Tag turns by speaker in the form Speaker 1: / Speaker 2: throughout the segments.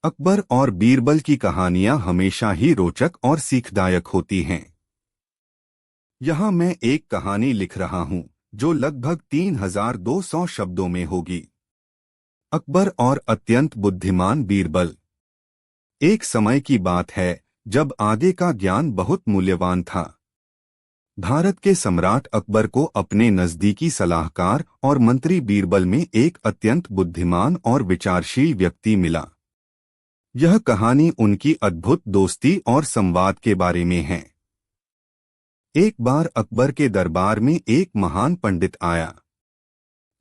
Speaker 1: अकबर और बीरबल की कहानियां हमेशा ही रोचक और सीखदायक होती हैं। यहाँ मैं एक कहानी लिख रहा हूँ जो लगभग 3200 शब्दों में होगी। अकबर और अत्यंत बुद्धिमान बीरबल। एक समय की बात है जब आगे का ज्ञान बहुत मूल्यवान था। भारत के सम्राट अकबर को अपने नजदीकी सलाहकार और मंत्री बीरबल में एक अत्यंत बुद्धिमान और विचारशील व्यक्ति मिला। यह कहानी उनकी अद्भुत दोस्ती और संवाद के बारे में है। एक बार अकबर के दरबार में एक महान पंडित आया।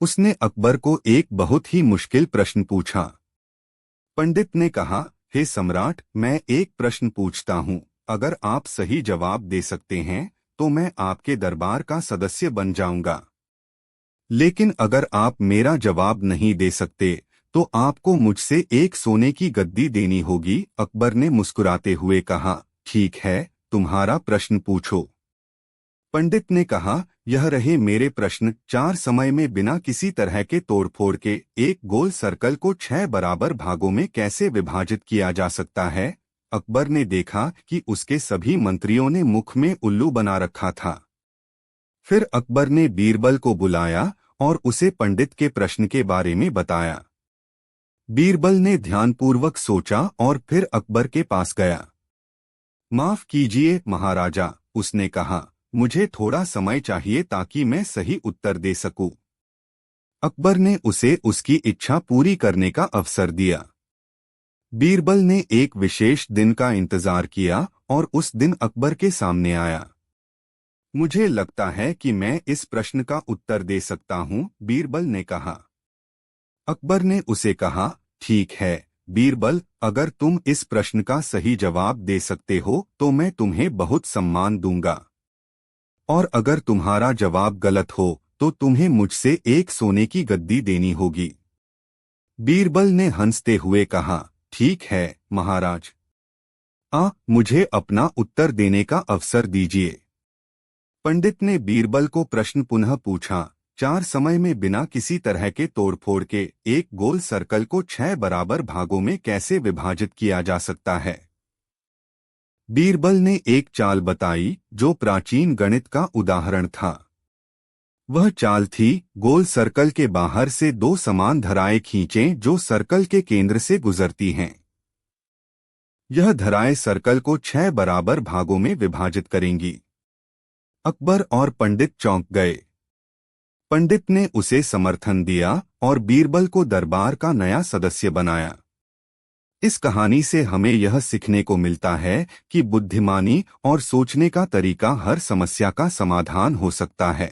Speaker 1: उसने अकबर को एक बहुत ही मुश्किल प्रश्न पूछा। पंडित ने कहा, हे सम्राट, मैं एक प्रश्न पूछता हूँ। अगर आप सही जवाब दे सकते हैं तो मैं आपके दरबार का सदस्य बन जाऊंगा। लेकिन अगर आप मेरा जवाब नहीं दे सकते तो आपको मुझसे एक सोने की गद्दी देनी होगी। अकबर ने मुस्कुराते हुए कहा, ठीक है, तुम्हारा प्रश्न पूछो। पंडित ने कहा, यह रहे मेरे प्रश्न। 4 समय में बिना किसी तरह के तोड़फोड़ के एक गोल सर्कल को 6 बराबर भागों में कैसे विभाजित किया जा सकता है? अकबर ने देखा कि उसके सभी मंत्रियों ने मुख में उल्लू बना रखा था। फिर अकबर ने बीरबल को बुलाया और उसे पंडित के प्रश्न के बारे में बताया। बीरबल ने ध्यानपूर्वक सोचा और फिर अकबर के पास गया। माफ कीजिए महाराजा, उसने कहा, मुझे थोड़ा समय चाहिए ताकि मैं सही उत्तर दे सकूं। अकबर ने उसे उसकी इच्छा पूरी करने का अवसर दिया। बीरबल ने एक विशेष दिन का इंतजार किया और उस दिन अकबर के सामने आया। मुझे लगता है कि मैं इस प्रश्न का उत्तर दे सकता हूं, बीरबल ने कहा। अकबर ने उसे कहा, ठीक है बीरबल, अगर तुम इस प्रश्न का सही जवाब दे सकते हो तो मैं तुम्हें बहुत सम्मान दूंगा, और अगर तुम्हारा जवाब गलत हो तो तुम्हें मुझसे एक सोने की गद्दी देनी होगी। बीरबल ने हंसते हुए कहा, ठीक है महाराज, मुझे अपना उत्तर देने का अवसर दीजिए। पंडित ने बीरबल को प्रश्न पुनः पूछा। 4 समय में बिना किसी तरह के तोड़फोड़ के एक गोल सर्कल को 6 बराबर भागों में कैसे विभाजित किया जा सकता है? बीरबल ने एक चाल बताई जो प्राचीन गणित का उदाहरण था। वह चाल थी, गोल सर्कल के बाहर से 2 समान धाराएं खींचें जो सर्कल के केंद्र से गुजरती हैं। यह धाराएं सर्कल को 6 बराबर भागों में विभाजित करेंगी। अकबर और पंडित चौंक गए। पंडित ने उसे समर्थन दिया और बीरबल को दरबार का नया सदस्य बनाया। इस कहानी से हमें यह सीखने को मिलता है कि बुद्धिमानी और सोचने का तरीका हर समस्या का समाधान हो सकता है।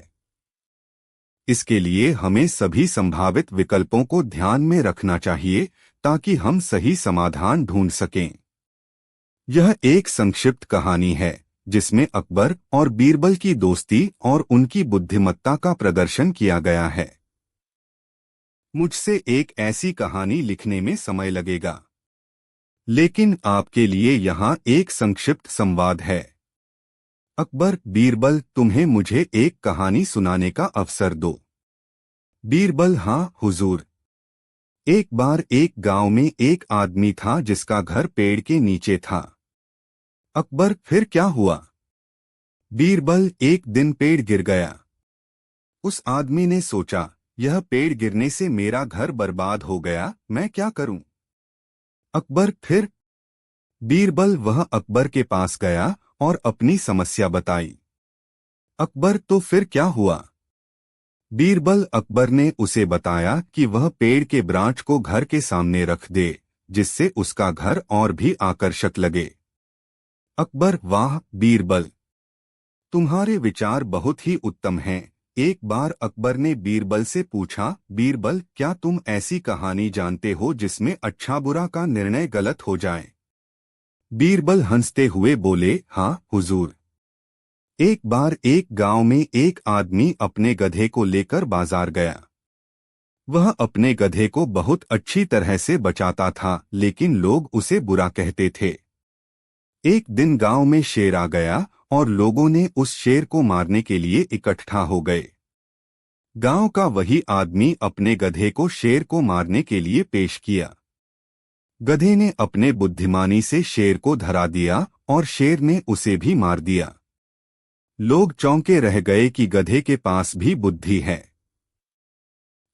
Speaker 1: इसके लिए हमें सभी संभावित विकल्पों को ध्यान में रखना चाहिए ताकि हम सही समाधान ढूंढ सकें। यह एक संक्षिप्त कहानी है जिसमें अकबर और बीरबल की दोस्ती और उनकी बुद्धिमत्ता का प्रदर्शन किया गया है। मुझसे एक ऐसी कहानी लिखने में समय लगेगा, लेकिन आपके लिए यहाँ एक संक्षिप्त संवाद है। अकबर, बीरबल, तुम्हें मुझे एक कहानी सुनाने का अवसर दो। बीरबल, हाँ हुजूर। एक बार एक गांव में एक आदमी था जिसका घर पेड़ के नीचे था। अकबर, फिर क्या हुआ? बीरबल, एक दिन पेड़ गिर गया। उस आदमी ने सोचा, यह पेड़ गिरने से मेरा घर बर्बाद हो गया, मैं क्या करूं? अकबर, फिर? बीरबल वह अकबर के पास गया और अपनी समस्या बताई। अकबर, तो फिर क्या हुआ? बीरबल, अकबर ने उसे बताया कि वह पेड़ के ब्रांच को घर के सामने रख दे जिससे उसका घर और भी आकर्षक लगे। अकबर, वाह बीरबल, तुम्हारे विचार बहुत ही उत्तम हैं। एक बार अकबर ने बीरबल से पूछा, बीरबल, क्या तुम ऐसी कहानी जानते हो जिसमें अच्छा बुरा का निर्णय गलत हो जाए? बीरबल हंसते हुए बोले, हाँ हुजूर। एक बार एक गांव में एक आदमी अपने गधे को लेकर बाजार गया। वह अपने गधे को बहुत अच्छी तरह से बचाता था, लेकिन लोग उसे बुरा कहते थे। एक दिन गांव में शेर आ गया और लोगों ने उस शेर को मारने के लिए इकट्ठा हो गए। गांव का वही आदमी अपने गधे को शेर को मारने के लिए पेश किया। गधे ने अपने बुद्धिमानी से शेर को धरा दिया और शेर ने उसे भी मार दिया। लोग चौंके रह गए कि गधे के पास भी बुद्धि है।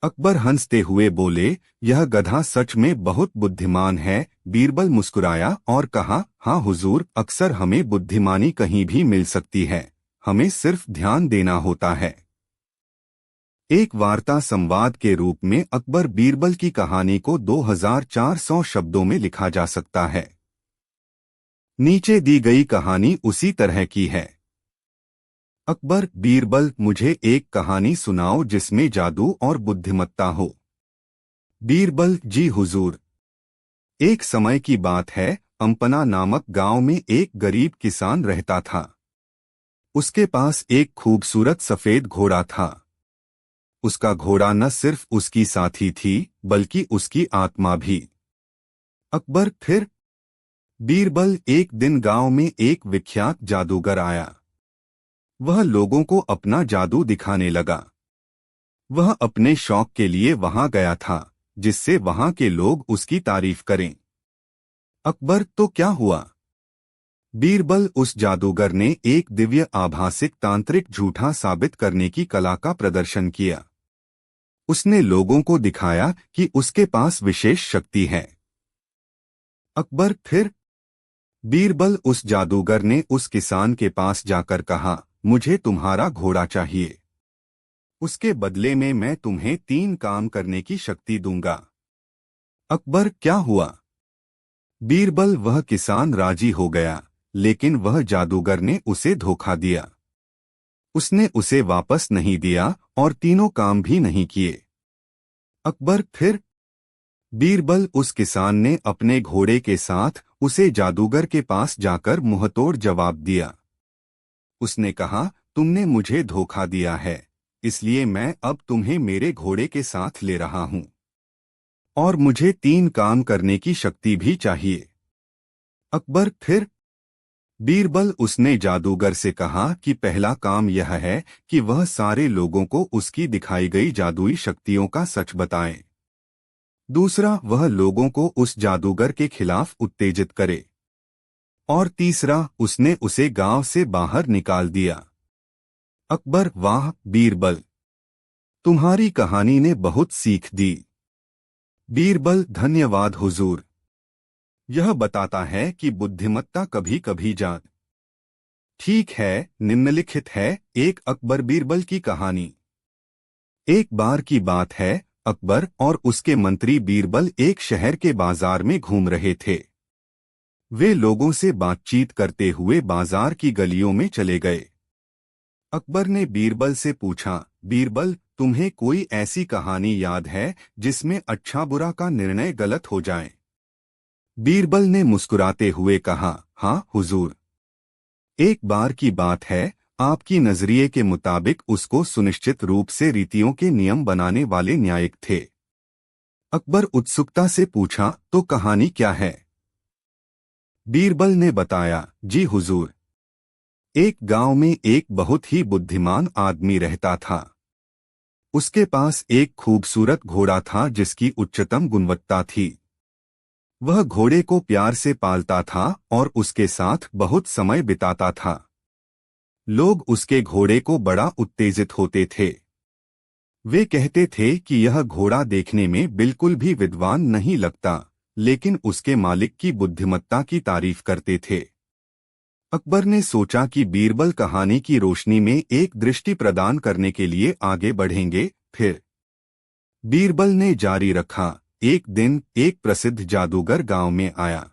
Speaker 1: अकबर हंसते हुए बोले, यह गधा सच में बहुत बुद्धिमान है। बीरबल मुस्कुराया और कहा, हाँ हुजूर, अक्सर हमें बुद्धिमानी कहीं भी मिल सकती है, हमें सिर्फ ध्यान देना होता है। एक वार्ता संवाद के रूप में अकबर बीरबल की कहानी को 2400 शब्दों में लिखा जा सकता है। नीचे दी गई कहानी उसी तरह की है। अकबर, बीरबल, मुझे एक कहानी सुनाओ जिसमें जादू और बुद्धिमत्ता हो। बीरबल, जी हुजूर। एक समय की बात है, अम्पना नामक गांव में एक गरीब किसान रहता था। उसके पास एक खूबसूरत सफेद घोड़ा था। उसका घोड़ा न सिर्फ उसकी साथी थी, बल्कि उसकी आत्मा भी। अकबर, फिर? बीरबल, एक दिन गांव में एक विख्यात जादूगर आया। वह लोगों को अपना जादू दिखाने लगा। वह अपने शौक के लिए वहां गया था, जिससे वहां के लोग उसकी तारीफ करें। अकबर, तो क्या हुआ? बीरबल, उस जादूगर ने एक दिव्य आभासिक तांत्रिक झूठा साबित करने की कला का प्रदर्शन किया। उसने लोगों को दिखाया कि उसके पास विशेष शक्ति है। अकबर, फिर? बीरबल, उस जादूगर ने उस किसान के पास जाकर कहा, मुझे तुम्हारा घोड़ा चाहिए। उसके बदले में मैं तुम्हें 3 काम करने की शक्ति दूंगा। अकबर, क्या हुआ? बीरबल, वह किसान राजी हो गया, लेकिन वह जादूगर ने उसे धोखा दिया। उसने उसे वापस नहीं दिया और 3 काम भी नहीं किए। अकबर, फिर? बीरबल, उस किसान ने अपने घोड़े के साथ उसे जादूगर के पास जाकर मुंहतोड़ जवाब दिया। उसने कहा, तुमने मुझे धोखा दिया है, इसलिए मैं अब तुम्हें मेरे घोड़े के साथ ले रहा हूं। और मुझे 3 काम करने की शक्ति भी चाहिए। अकबर, फिर? बीरबल, उसने जादूगर से कहा कि पहला काम यह है कि वह सारे लोगों को उसकी दिखाई गई जादुई शक्तियों का सच बताए। दूसरा, वह लोगों को उस जादूगर के खिलाफ उत्तेजित करे। और तीसरा, उसने उसे गांव से बाहर निकाल दिया। अकबर, वाह बीरबल, तुम्हारी कहानी ने बहुत सीख दी। बीरबल, धन्यवाद हुजूर। यह बताता है कि बुद्धिमत्ता कभी कभी जान। ठीक है, निम्नलिखित है एक अकबर बीरबल की कहानी। एक बार की बात है, अकबर और उसके मंत्री बीरबल एक शहर के बाजार में घूम रहे थे। वे लोगों से बातचीत करते हुए बाजार की गलियों में चले गए। अकबर ने बीरबल से पूछा, बीरबल, तुम्हें कोई ऐसी कहानी याद है जिसमें अच्छा बुरा का निर्णय गलत हो जाए? बीरबल ने मुस्कुराते हुए कहा, हाँ हुजूर। एक बार की बात है, आपकी नजरिए के मुताबिक उसको सुनिश्चित रूप से रीतियों के नियम बनाने वाले न्यायिक थे। अकबर उत्सुकता से पूछा, तो कहानी क्या है? बीरबल ने बताया, जी हुजूर। एक गांव में एक बहुत ही बुद्धिमान आदमी रहता था। उसके पास एक खूबसूरत घोड़ा था जिसकी उच्चतम गुणवत्ता थी। वह घोड़े को प्यार से पालता था और उसके साथ बहुत समय बिताता था। लोग उसके घोड़े को बड़ा उत्तेजित होते थे। वे कहते थे कि यह घोड़ा देखने में बिल्कुल भी विद्वान नहीं लगता, लेकिन उसके मालिक की बुद्धिमत्ता की तारीफ करते थे। अकबर ने सोचा कि बीरबल कहानी की रोशनी में एक दृष्टि प्रदान करने के लिए आगे बढ़ेंगे। फिर बीरबल ने जारी रखा, एक दिन एक प्रसिद्ध जादूगर गांव में आया।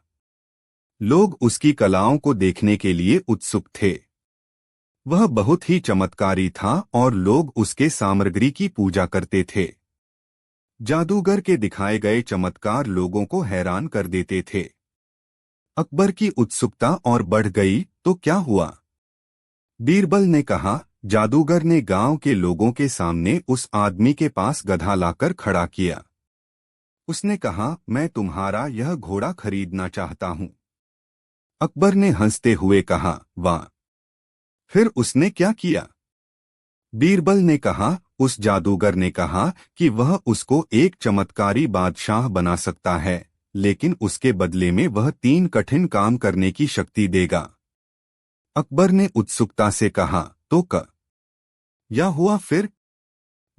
Speaker 1: लोग उसकी कलाओं को देखने के लिए उत्सुक थे। वह बहुत ही चमत्कारी था और लोग उसके सामग्री की पूजा करते थे। जादूगर के दिखाए गए चमत्कार लोगों को हैरान कर देते थे। अकबर की उत्सुकता और बढ़ गई, तो क्या हुआ? बीरबल ने कहा, जादूगर ने गांव के लोगों के सामने उस आदमी के पास गधा लाकर खड़ा किया। उसने कहा, मैं तुम्हारा यह घोड़ा खरीदना चाहता हूं। अकबर ने हंसते हुए कहा, वाह। फिर उसने क्या किया? बीरबल ने कहा, उस जादूगर ने कहा कि वह उसको एक चमत्कारी बादशाह बना सकता है, लेकिन उसके बदले में वह 3 कठिन काम करने की शक्ति देगा। अकबर ने उत्सुकता से कहा, तो क्या हुआ फिर?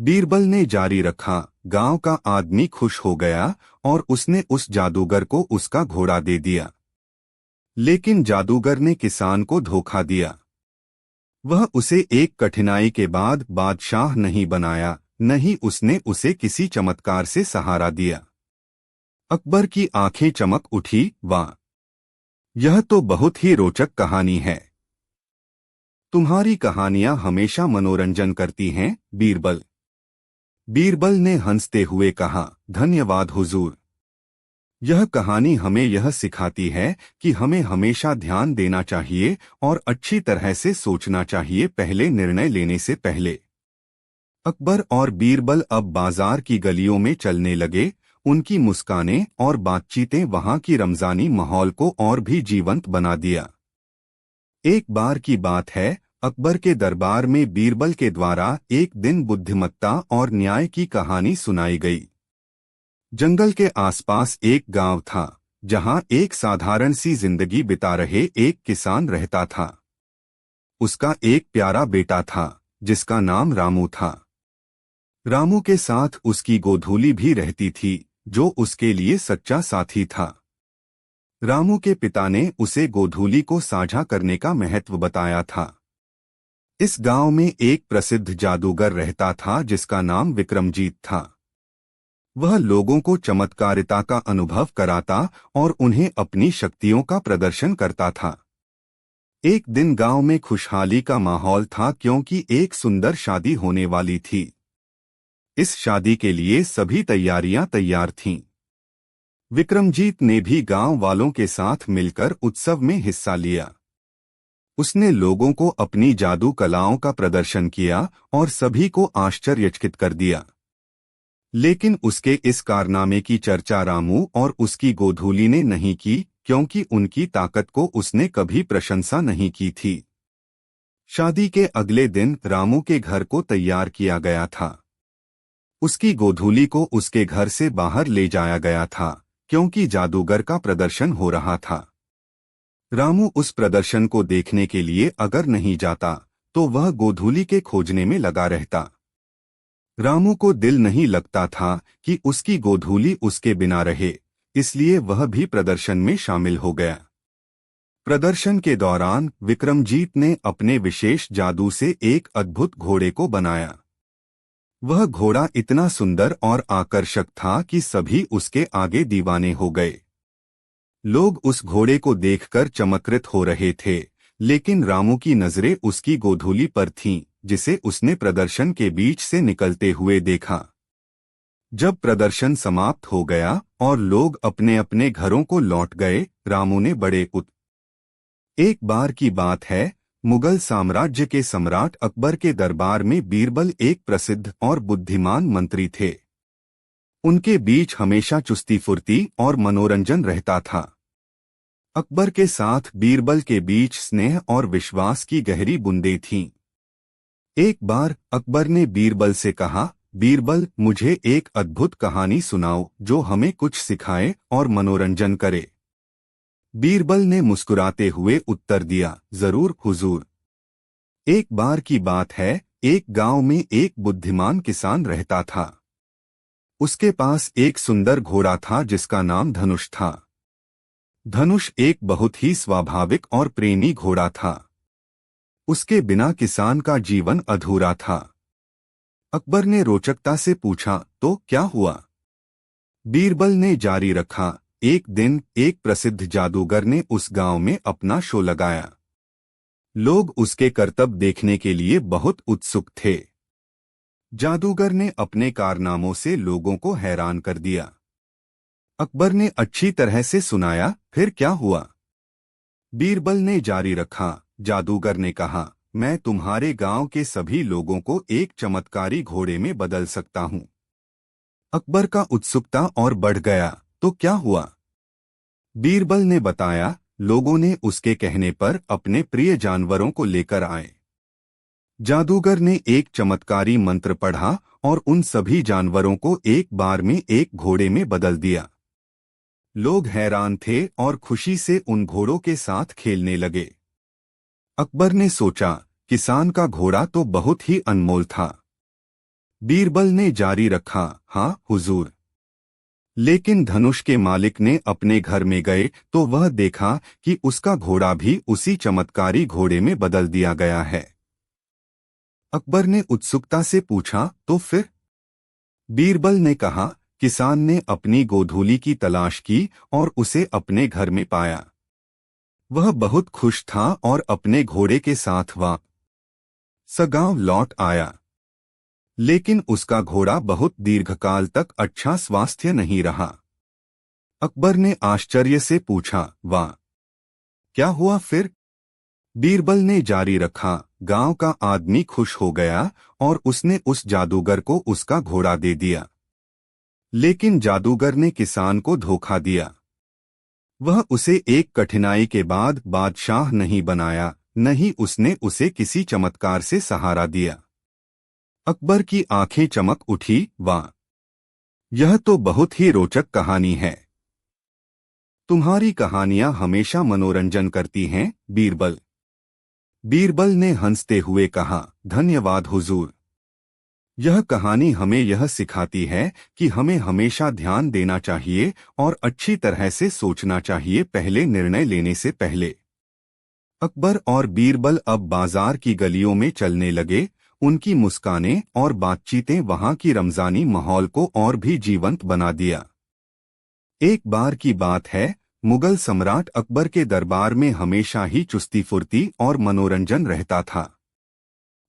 Speaker 1: बीरबल ने जारी रखा, गांव का आदमी खुश हो गया और उसने उस जादूगर को उसका घोड़ा दे दिया। लेकिन जादूगर ने किसान को धोखा दिया। वह उसे एक कठिनाई के बाद बादशाह नहीं बनाया, नहीं उसने उसे किसी चमत्कार से सहारा दिया। अकबर की आंखें चमक उठी, वाह! यह तो बहुत ही रोचक कहानी है। तुम्हारी कहानियां हमेशा मनोरंजन करती हैं, बीरबल। बीरबल ने हंसते हुए कहा, धन्यवाद हुजूर। यह कहानी हमें यह सिखाती है कि हमें हमेशा ध्यान देना चाहिए और अच्छी तरह से सोचना चाहिए पहले निर्णय लेने से पहले। अकबर और बीरबल अब बाजार की गलियों में चलने लगे। उनकी मुस्कानें और बातचीतें वहां की रमजानी माहौल को और भी जीवंत बना दिया। एक बार की बात है, अकबर के दरबार में बीरबल के द्वारा एक दिन बुद्धिमत्ता और न्याय की कहानी सुनाई गई। जंगल के आसपास एक गांव था, जहां एक साधारण सी जिंदगी बिता रहे एक किसान रहता था। उसका एक प्यारा बेटा था, जिसका नाम रामू था। रामू के साथ उसकी गोधूली भी रहती थी, जो उसके लिए सच्चा साथी था। रामू के पिता ने उसे गोधूली को साझा करने का महत्व बताया था। इस गांव में एक प्रसिद्ध जादूगर रहता था, जिसका नाम विक्रमजीत था। वह लोगों को चमत्कारिता का अनुभव कराता और उन्हें अपनी शक्तियों का प्रदर्शन करता था। एक दिन गांव में खुशहाली का माहौल था, क्योंकि एक सुंदर शादी होने वाली थी। इस शादी के लिए सभी तैयारियां तैयार थीं। विक्रमजीत ने भी गांव वालों के साथ मिलकर उत्सव में हिस्सा लिया। उसने लोगों को अपनी जादू कलाओं का प्रदर्शन किया और सभी को आश्चर्यचकित कर दिया। लेकिन उसके इस कारनामे की चर्चा रामू और उसकी गोधूली ने नहीं की, क्योंकि उनकी ताकत को उसने कभी प्रशंसा नहीं की थी। शादी के अगले दिन रामू के घर को तैयार किया गया था। उसकी गोधूली को उसके घर से बाहर ले जाया गया था, क्योंकि जादूगर का प्रदर्शन हो रहा था। रामू उस प्रदर्शन को देखने के लिए अगर नहीं जाता, तो वह गोधूली के खोजने में लगा रहता। रामू को दिल नहीं लगता था कि उसकी गोधूली उसके बिना रहे, इसलिए वह भी प्रदर्शन में शामिल हो गया। प्रदर्शन के दौरान विक्रमजीत ने अपने विशेष जादू से एक अद्भुत घोड़े को बनाया। वह घोड़ा इतना सुंदर और आकर्षक था कि सभी उसके आगे दीवाने हो गए। लोग उस घोड़े को देखकर चमत्कृत हो रहे थे, लेकिन रामू की नजरें उसकी गोधूली पर थीं, जिसे उसने प्रदर्शन के बीच से निकलते हुए देखा। जब प्रदर्शन समाप्त हो गया और लोग अपने अपने घरों को लौट गए, रामू ने एक बार की बात है, मुगल साम्राज्य के सम्राट अकबर के दरबार में बीरबल एक प्रसिद्ध और बुद्धिमान मंत्री थे। उनके बीच हमेशा चुस्ती फुर्ती और मनोरंजन रहता था। अकबर के साथ बीरबल के बीच स्नेह और विश्वास की गहरी बूंदें थीं। एक बार अकबर ने बीरबल से कहा, बीरबल, मुझे एक अद्भुत कहानी सुनाओ जो हमें कुछ सिखाए और मनोरंजन करे। बीरबल ने मुस्कुराते हुए उत्तर दिया, जरूर हुजूर। एक बार की बात है, एक गांव में एक बुद्धिमान किसान रहता था। उसके पास एक सुंदर घोड़ा था, जिसका नाम धनुष था। धनुष एक बहुत ही स्वाभाविक और प्रेमी घोड़ा था। उसके बिना किसान का जीवन अधूरा था। अकबर ने रोचकता से पूछा, तो क्या हुआ? बीरबल ने जारी रखा, एक दिन एक प्रसिद्ध जादूगर ने उस गांव में अपना शो लगाया। लोग उसके करतब देखने के लिए बहुत उत्सुक थे। जादूगर ने अपने कारनामों से लोगों को हैरान कर दिया। अकबर ने अच्छी तरह से सुनाया, फिर क्या हुआ? बीरबल ने जारी रखा, जादूगर ने कहा, मैं तुम्हारे गांव के सभी लोगों को एक चमत्कारी घोड़े में बदल सकता हूं। अकबर का उत्सुकता और बढ़ गया, तो क्या हुआ? बीरबल ने बताया, लोगों ने उसके कहने पर अपने प्रिय जानवरों को लेकर आए। जादूगर ने एक चमत्कारी मंत्र पढ़ा और उन सभी जानवरों को एक बार में एक घोड़े में बदल दिया। लोग हैरान थे और खुशी से उन घोड़ों के साथ खेलने लगे। अकबर ने सोचा, किसान का घोड़ा तो बहुत ही अनमोल था। बीरबल ने जारी रखा, हाँ हुजूर। लेकिन धनुष के मालिक ने अपने घर में गए तो वह देखा कि उसका घोड़ा भी उसी चमत्कारी घोड़े में बदल दिया गया है। अकबर ने उत्सुकता से पूछा, तो फिर? बीरबल ने कहा, किसान ने अपनी गोधूली की तलाश की और उसे अपने घर में पाया। वह बहुत खुश था और अपने घोड़े के साथ गांव लौट आया। लेकिन उसका घोड़ा बहुत दीर्घकाल तक अच्छा स्वास्थ्य नहीं रहा। अकबर ने आश्चर्य से पूछा, वाह, क्या हुआ फिर? बीरबल ने जारी रखा, गांव का आदमी खुश हो गया और उसने उस जादूगर को उसका घोड़ा दे दिया। लेकिन जादूगर ने किसान को धोखा दिया। वह उसे एक कठिनाई के बाद बादशाह नहीं बनाया, न ही उसने उसे किसी चमत्कार से सहारा दिया। अकबर की आंखें चमक उठी, वाह, यह तो बहुत ही रोचक कहानी है। तुम्हारी कहानियां हमेशा मनोरंजन करती हैं, बीरबल। बीरबल ने हंसते हुए कहा, धन्यवाद हुजूर। यह कहानी हमें यह सिखाती है कि हमें हमेशा ध्यान देना चाहिए और अच्छी तरह से सोचना चाहिए पहले निर्णय लेने से पहले। अकबर और बीरबल अब बाजार की गलियों में चलने लगे। उनकी मुस्कानें और बातचीतें वहां की रमजानी माहौल को और भी जीवंत बना दिया। एक बार की बात है, मुगल सम्राट अकबर के दरबार में हमेशा ही चुस्ती फुर्ती और मनोरंजन रहता था।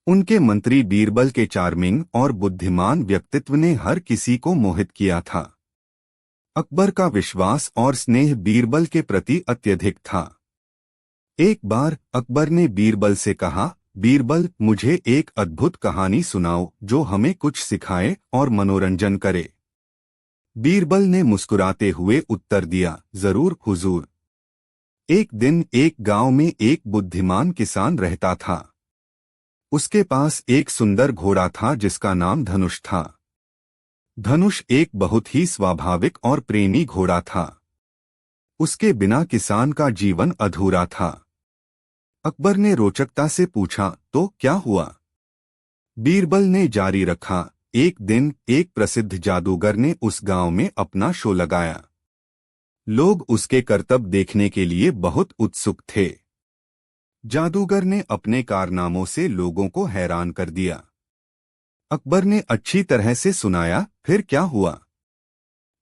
Speaker 1: उनके मंत्री बीरबल के चार्मिंग और बुद्धिमान व्यक्तित्व ने हर किसी को मोहित किया था। अकबर का विश्वास और स्नेह बीरबल के प्रति अत्यधिक था। एक बार अकबर ने बीरबल से कहा, बीरबल, मुझे एक अद्भुत कहानी सुनाओ जो हमें कुछ सिखाए और मनोरंजन करे। बीरबल ने मुस्कुराते हुए उत्तर दिया, जरूर हुजूर। एक दिन एक गांव में एक बुद्धिमान किसान रहता था। उसके पास एक सुंदर घोड़ा था जिसका नाम धनुष था। धनुष एक बहुत ही स्वाभाविक और प्रेमी घोड़ा था। उसके बिना किसान का जीवन अधूरा था। अकबर ने रोचकता से पूछा, तो क्या हुआ? बीरबल ने जारी रखा, एक दिन एक प्रसिद्ध जादूगर ने उस गांव में अपना शो लगाया। लोग उसके करतब देखने के लिए बहुत उत्सुक थे। जादूगर ने अपने कारनामों से लोगों को हैरान कर दिया। अकबर ने अच्छी तरह से सुनाया, फिर क्या हुआ?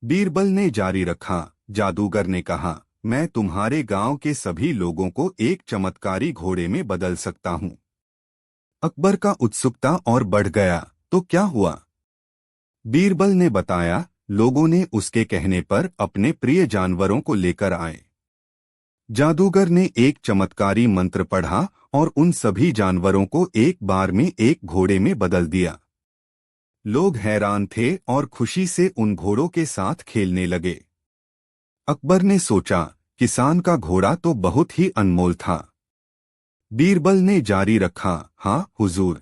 Speaker 1: बीरबल ने जारी रखा, जादूगर ने कहा, मैं तुम्हारे गांव के सभी लोगों को एक चमत्कारी घोड़े में बदल सकता हूं। अकबर का उत्सुकता और बढ़ गया, तो क्या हुआ? बीरबल ने बताया, लोगों ने उसके कहने पर अपने प्रिय जानवरों को लेकर आए। जादूगर ने एक चमत्कारी मंत्र पढ़ा और उन सभी जानवरों को एक बार में एक घोड़े में बदल दिया। लोग हैरान थे और खुशी से उन घोड़ों के साथ खेलने लगे। अकबर ने सोचा, किसान का घोड़ा तो बहुत ही अनमोल था। बीरबल ने जारी रखा, हाँ हुजूर।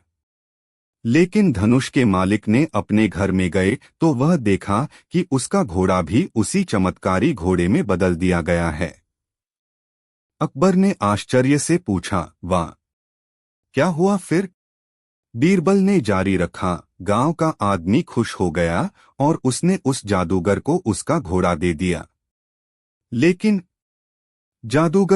Speaker 1: लेकिन धनुष के मालिक ने अपने घर में गए तो वह देखा कि उसका घोड़ा भी उसी चमत्कारी घोड़े में बदल दिया गया है। अकबर ने आश्चर्य से पूछा, वाह, क्या हुआ फिर? बीरबल ने जारी रखा, गांव का आदमी खुश हो गया और उसने उस जादूगर को उसका घोड़ा दे दिया। लेकिन जादूगर